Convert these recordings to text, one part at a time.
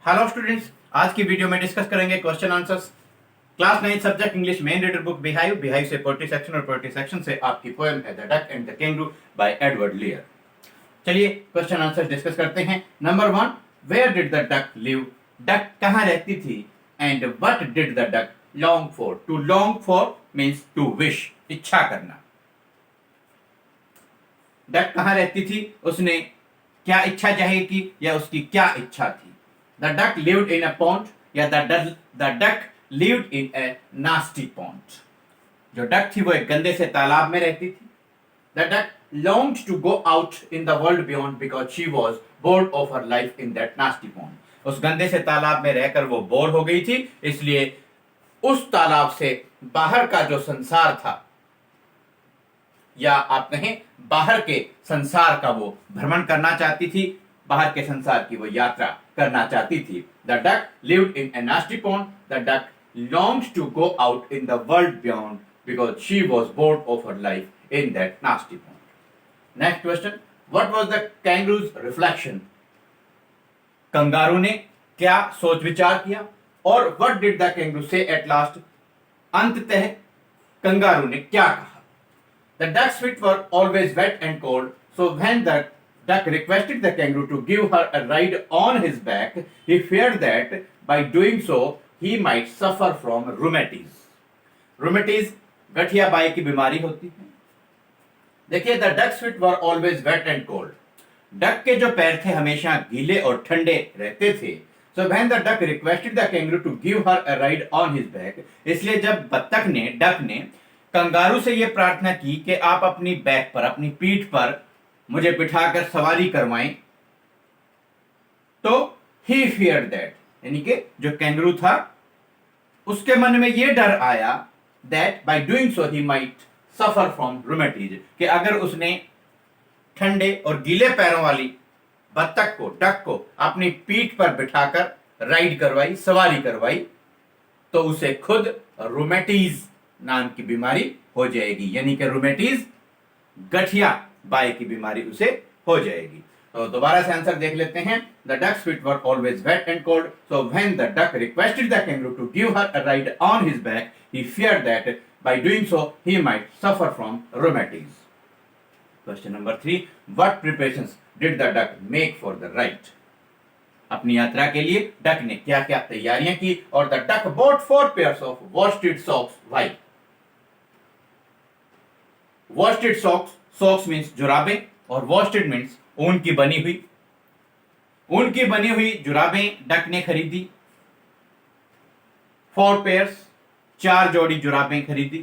Hello students, आज की video में डिस्कस करेंगे question answers. Class 9 subject English main reader book Beehive, Beehive से पोएट्री सेक्शन और पोएट्री सेक्शन से आपकी पोएम है the duck and the kangaroo by Edward Lear. चलिए क्वेश्चन आंसर्स डिस्कस करते हैं। Number 1, where did the duck live? Duck कहाँ रहती थी? And what did the duck long for? To long for means to wish, इच्छा करना। Duck कहाँ रहती थी, उसने क्या इच्छा जाहिर की या उसकी क्या इच्छा थी? The duck lived in a pond या the duck lived in a nasty pond। जो डक थी वो एक गंदे से तालाब में रहती थी। The duck longed to go out in the world beyond because she was bored of her life in that nasty pond। उस गंदे से तालाब में रहकर वो बोर हो गई थी, इसलिए उस तालाब से बाहर का जो संसार था या आप कहें बाहर के संसार का वो भ्रमण करना चाहती थी, बाहर के संसार की वो यात्रा करना चाहती थी। The duck lived in a nasty pond, the duck longed to go out in the world beyond because she was bored of her life in that nasty pond. Next question, what was the kangaroo's reflection? Kangaroo ने क्या सोच विचार किया? और what did the kangaroo say at last? अंततः kangaroo ने क्या कहा? The duck's feet were always wet and cold, so when the duck requested the kangaroo to give her a ride on his back, he feared that by doing so, he might suffer from rheumatiz। rheumatiz गठिया by की बीमारी होती है। देखिए, the duck's feet were always wet and cold। Duck के जो पैर थे हमेशा गीले और ठंडे रहते थे। So when the duck requested the kangaroo to give her a ride on his back, इसलिए जब डक ने कंगारू से यह प्रार्थना की कि आप अपनी बैक पर, अपनी पीठ पर मुझे बिठाकर सवारी करवाएं, तो he feared that, यानी कि जो कैंगरू था उसके मन में यह डर आया that by doing so he might suffer from rheumatiz, कि अगर उसने ठंडे और गीले पैरों वाली डक को अपनी पीठ पर बिठाकर राइड करवाई, सवारी करवाई, तो उसे खुद रूमेटीज नाम की बीमारी हो जाएगी, यानी कि रूमेटीज गठिया बाई की बीमारी उसे हो जाएगी। तो दोबारा से आंसर देख लेते हैं। The ducks feet were always wet and cold, so when the duck requested the kangaroo to give her a ride on his back, he feared that by doing so he might suffer from rheumatism. Question number 3, what preparations did the duck make for the ride? अपनी यात्रा के लिए duck ने क्या क्या तैयारियां की? और the duck bought 4 pairs of worsted socks. Why? Worsted socks means जुराबें, और वॉस्टेड मीन्स ऊन की बनी हुई जुराबें डक ने खरीदी। 4 पेयर्स, 4 जोड़ी जुराबें खरीदी।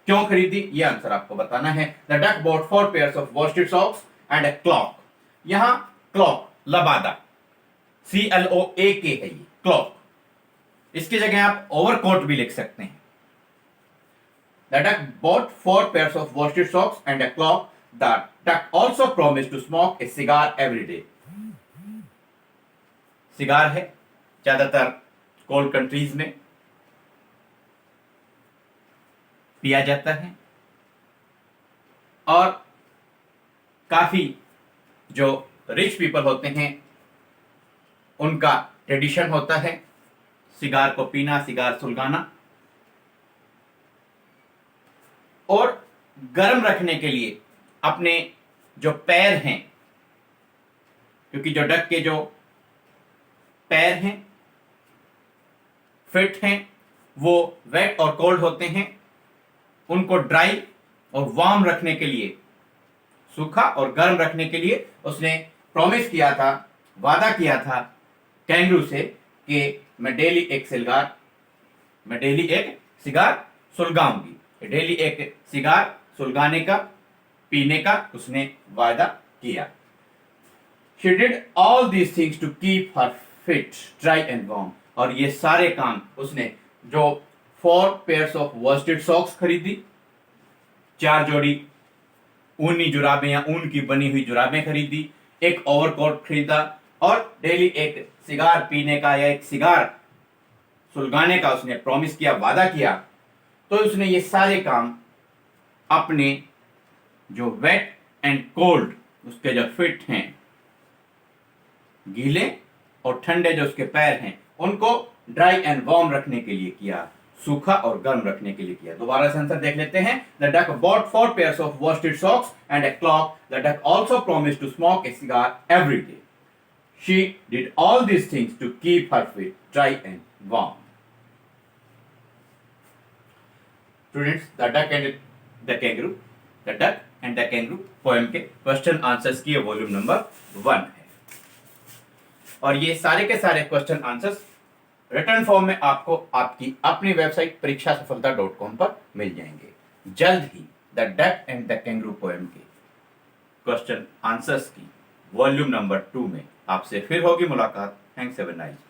क्यों खरीदी, यह आंसर आपको बताना है। The duck bought 4 pairs of worsted socks and a cloak. यहां क्लॉक लबादा, CLOAK है ये क्लॉक। इसकी जगह आप ओवरकोट भी लिख सकते हैं। The duck bought 4 pairs of worsted socks and a clock. The duck also promised to smoke a cigar every day। Cigar है ज्यादातर कोल्ड कंट्रीज में पिया जाता है, और काफी जो रिच पीपल होते हैं उनका ट्रेडिशन होता है सिगार को पीना, सिगार सुलगाना। और गर्म रखने के लिए अपने जो पैर हैं, क्योंकि जो डक के जो पैर हैं, फिट हैं, वो वेट और कोल्ड होते हैं, उनको ड्राई और वार्म रखने के लिए, सूखा और गर्म रखने के लिए उसने प्रॉमिस किया था, वादा किया था कैंगरू से कि मैं डेली एक सिगार सुलगाऊंगी। डेली एक सिगार सुलगाने का, पीने का उसने वादा किया। She did all these things to keep her feet dry and warm। और ये सारे काम उसने, जो 4 pairs of worsted socks खरीदी, 4 जोड़ी ऊनी जुराबें या ऊन की बनी हुई जुराबें खरीदी, एक ओवरकोट खरीदा, और डेली एक सिगार पीने का या एक सिगार सुलगाने का उसने प्रॉमिस किया, वादा किया। तो उसने ये सारे काम अपने जो वेट एंड कोल्ड, उसके जो फिट हैं, गीले और ठंडे जो उसके पैर हैं उनको ड्राई एंड वार्म रखने के लिए किया, सूखा और गर्म रखने के लिए किया। दोबारा से आंसर देख लेते हैं। The duck bought 4 pairs of worsted socks and a clock. The duck also promised to smoke a cigar every day. She did all these things to keep her feet dry and warm. Students, the duck and the kangaroo, the duck and the kangaroo poem के question answers की volume number 1 है, और ये सारे के सारे question answers return form में आपको आपकी अपनी वेबसाइट परीक्षासफलता.com पर मिल जाएंगे। जल्द ही the duck and the kangaroo poem के क्वेश्चन आंसर्स की वॉल्यूम नंबर 2 में आपसे फिर होगी मुलाकात। Thanks, have a nice day.